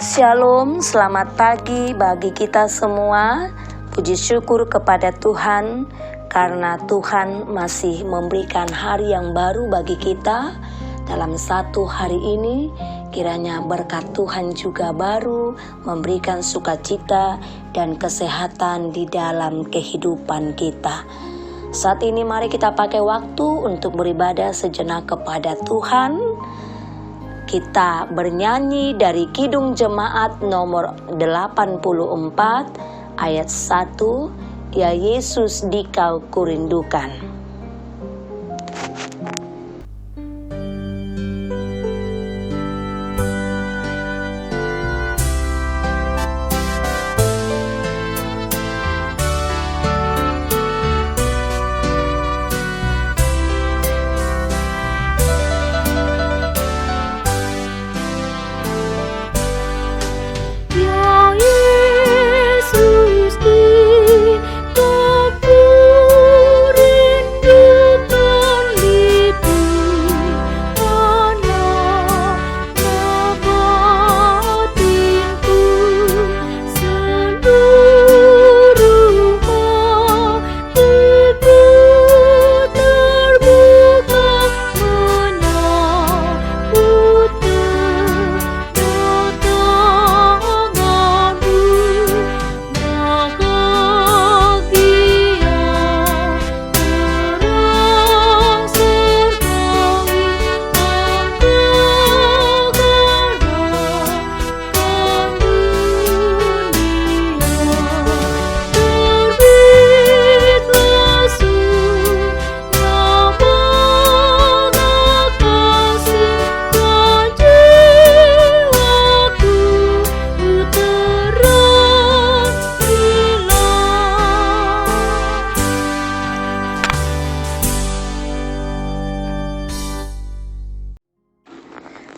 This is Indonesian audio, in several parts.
Shalom, selamat pagi bagi kita semua. Puji syukur kepada Tuhan karena Tuhan masih memberikan hari yang baru bagi kita. Dalam satu hari ini, kiranya berkat Tuhan juga baru memberikan sukacita dan kesehatan di dalam kehidupan kita. Saat ini mari kita pakai waktu untuk beribadah sejenak kepada Tuhan. Kita bernyanyi dari Kidung Jemaat nomor 84 ayat 1, Ya Yesus Dikau Kurindukan.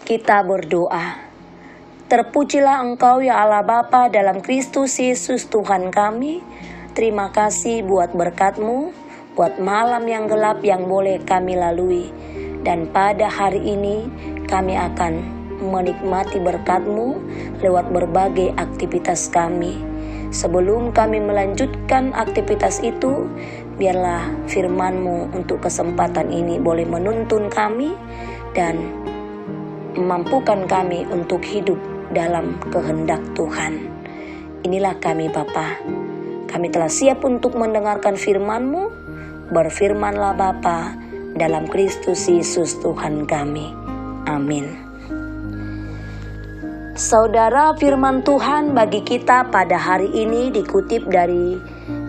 Kita berdoa. Terpujilah Engkau ya Allah Bapa dalam Kristus Yesus Tuhan kami. Terima kasih buat berkat-Mu, buat malam yang gelap yang boleh kami lalui. Dan pada hari ini kami akan menikmati berkat-Mu lewat berbagai aktivitas kami. Sebelum kami melanjutkan aktivitas itu, biarlah firman-Mu untuk kesempatan ini boleh menuntun kami dan memampukan kami untuk hidup dalam kehendak Tuhan. Inilah kami Bapa. Kami telah siap untuk mendengarkan firman-Mu. Berfirmanlah Bapa dalam Kristus Yesus Tuhan kami. Amin. Saudara, firman Tuhan bagi kita pada hari ini dikutip dari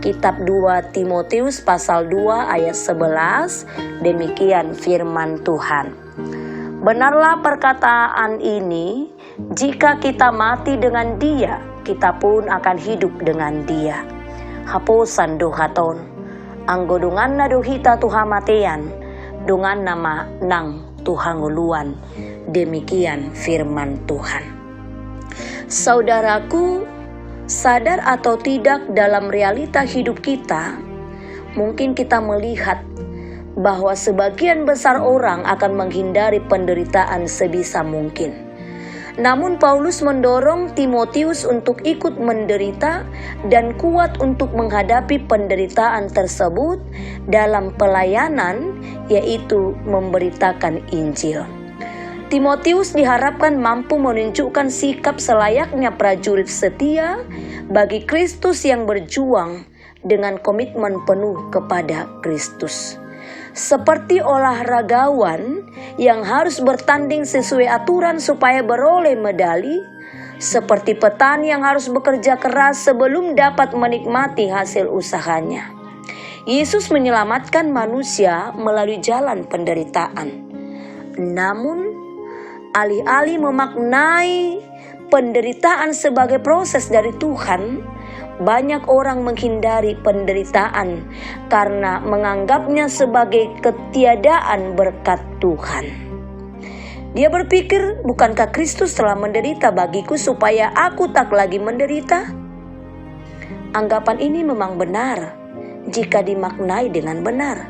kitab 2 Timotius pasal 2 ayat 11. Demikian firman Tuhan. Benarlah perkataan ini, jika kita mati dengan Dia, kita pun akan hidup dengan Dia. Hapusan dohaton, anggodungan na dohita Tuhan matean, dungan nama nang Tuhan nguluan. Demikian firman Tuhan. Saudaraku, sadar atau tidak dalam realita hidup kita, mungkin kita melihat bahwa sebagian besar orang akan menghindari penderitaan sebisa mungkin. Namun Paulus mendorong Timotius untuk ikut menderita dan kuat untuk menghadapi penderitaan tersebut dalam pelayanan, yaitu memberitakan Injil. Timotius diharapkan mampu menunjukkan sikap selayaknya prajurit setia bagi Kristus yang berjuang dengan komitmen penuh kepada Kristus. Seperti olahragawan yang harus bertanding sesuai aturan supaya beroleh medali, seperti petani yang harus bekerja keras sebelum dapat menikmati hasil usahanya. Yesus menyelamatkan manusia melalui jalan penderitaan. Namun, alih-alih memaknai penderitaan sebagai proses dari Tuhan, banyak orang menghindari penderitaan karena menganggapnya sebagai ketiadaan berkat Tuhan. Dia berpikir, bukankah Kristus telah menderita bagiku supaya aku tak lagi menderita? Anggapan ini memang benar jika dimaknai dengan benar.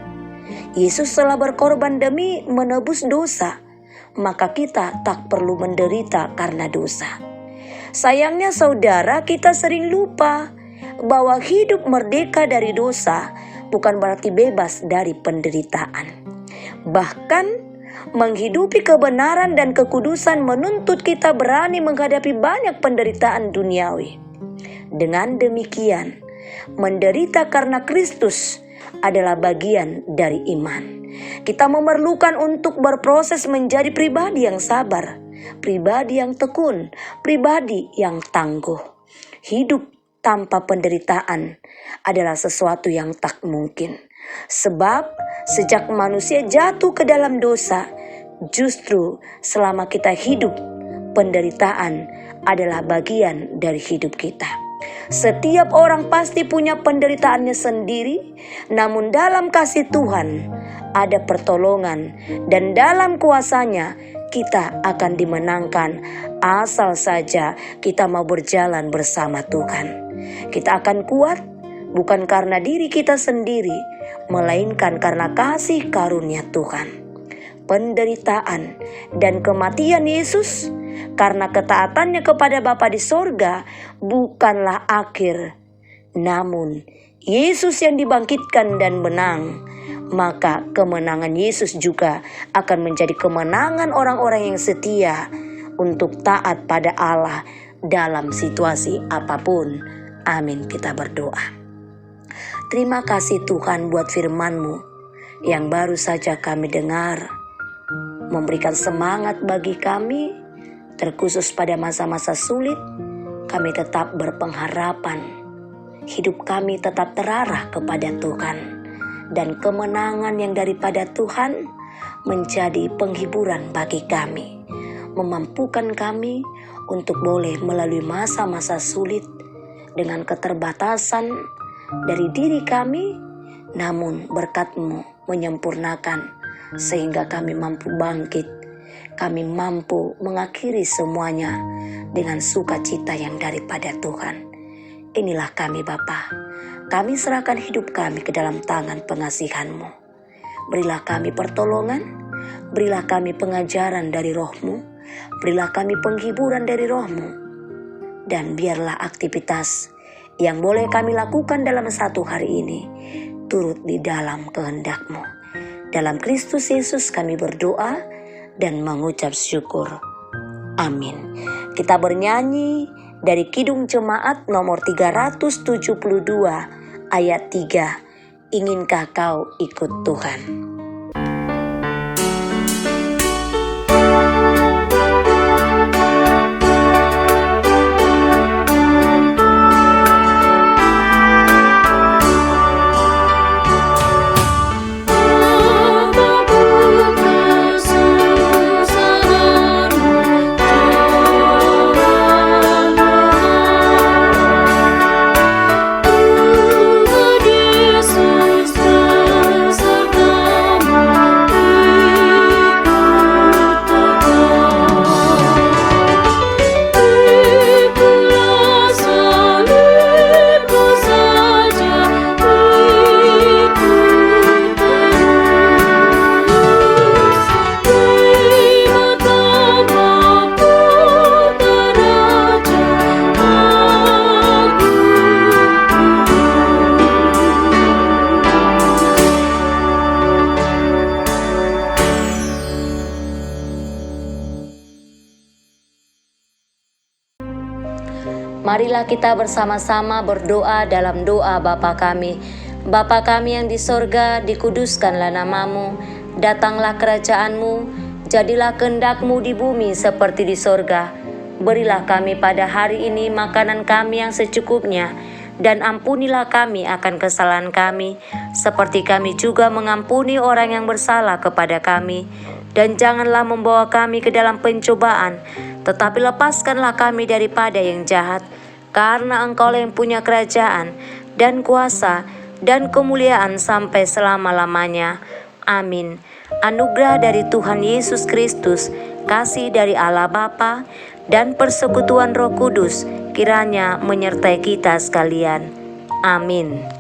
Yesus telah berkorban demi menebus dosa, maka kita tak perlu menderita karena dosa. Sayangnya saudara, kita sering lupa bahwa hidup merdeka dari dosa bukan berarti bebas dari penderitaan. Bahkan menghidupi kebenaran dan kekudusan menuntut kita berani menghadapi banyak penderitaan duniawi. Dengan demikian, menderita karena Kristus adalah bagian dari iman. Kita memerlukan untuk berproses menjadi pribadi yang sabar, pribadi yang tekun, pribadi yang tangguh. Hidup tanpa penderitaan adalah sesuatu yang tak mungkin. Sebab sejak manusia jatuh ke dalam dosa, justru selama kita hidup, penderitaan adalah bagian dari hidup kita. Setiap orang pasti punya penderitaannya sendiri, namun dalam kasih Tuhan ada pertolongan, dan dalam kuasa-Nya kita akan dimenangkan asal saja kita mau berjalan bersama Tuhan. Kita akan kuat bukan karena diri kita sendiri, melainkan karena kasih karunia Tuhan. Penderitaan dan kematian Yesus karena ketaatannya kepada Bapa di sorga bukanlah akhir, namun Yesus yang dibangkitkan dan menang. Maka kemenangan Yesus juga akan menjadi kemenangan orang-orang yang setia untuk taat pada Allah dalam situasi apapun. Amin, kita berdoa. Terima kasih Tuhan buat firman-Mu yang baru saja kami dengar, memberikan semangat bagi kami, terkhusus pada masa-masa sulit. Kami tetap berpengharapan, hidup kami tetap terarah kepada Tuhan, dan kemenangan yang daripada Tuhan menjadi penghiburan bagi kami, memampukan kami untuk boleh melalui masa-masa sulit dengan keterbatasan dari diri kami, namun berkat-Mu menyempurnakan sehingga kami mampu bangkit, kami mampu mengakhiri semuanya dengan sukacita yang daripada Tuhan. Inilah kami Bapa, kami serahkan hidup kami ke dalam tangan pengasihan-Mu. Berilah kami pertolongan, berilah kami pengajaran dari Roh-Mu, berilah kami penghiburan dari Roh-Mu, dan biarlah aktivitas yang boleh kami lakukan dalam satu hari ini turut di dalam kehendak-Mu. Dalam Kristus Yesus kami berdoa dan mengucap syukur. Amin. Kita bernyanyi dari Kidung Jemaat nomor 372 ayat 3. Inginkah kau ikut Tuhan? Marilah kita bersama-sama berdoa dalam doa Bapa kami. Bapa kami yang di sorga, dikuduskanlah nama-Mu, datanglah kerajaan-Mu, jadilah kehendak-Mu di bumi seperti di sorga. Berilah kami pada hari ini makanan kami yang secukupnya, dan ampunilah kami akan kesalahan kami, seperti kami juga mengampuni orang yang bersalah kepada kami. Dan janganlah membawa kami ke dalam pencobaan, tetapi lepaskanlah kami daripada yang jahat. Karena Engkau-lah yang punya kerajaan dan kuasa dan kemuliaan sampai selama-lamanya. Amin. Anugerah dari Tuhan Yesus Kristus, kasih dari Allah Bapa, dan persekutuan Roh Kudus kiranya menyertai kita sekalian. Amin.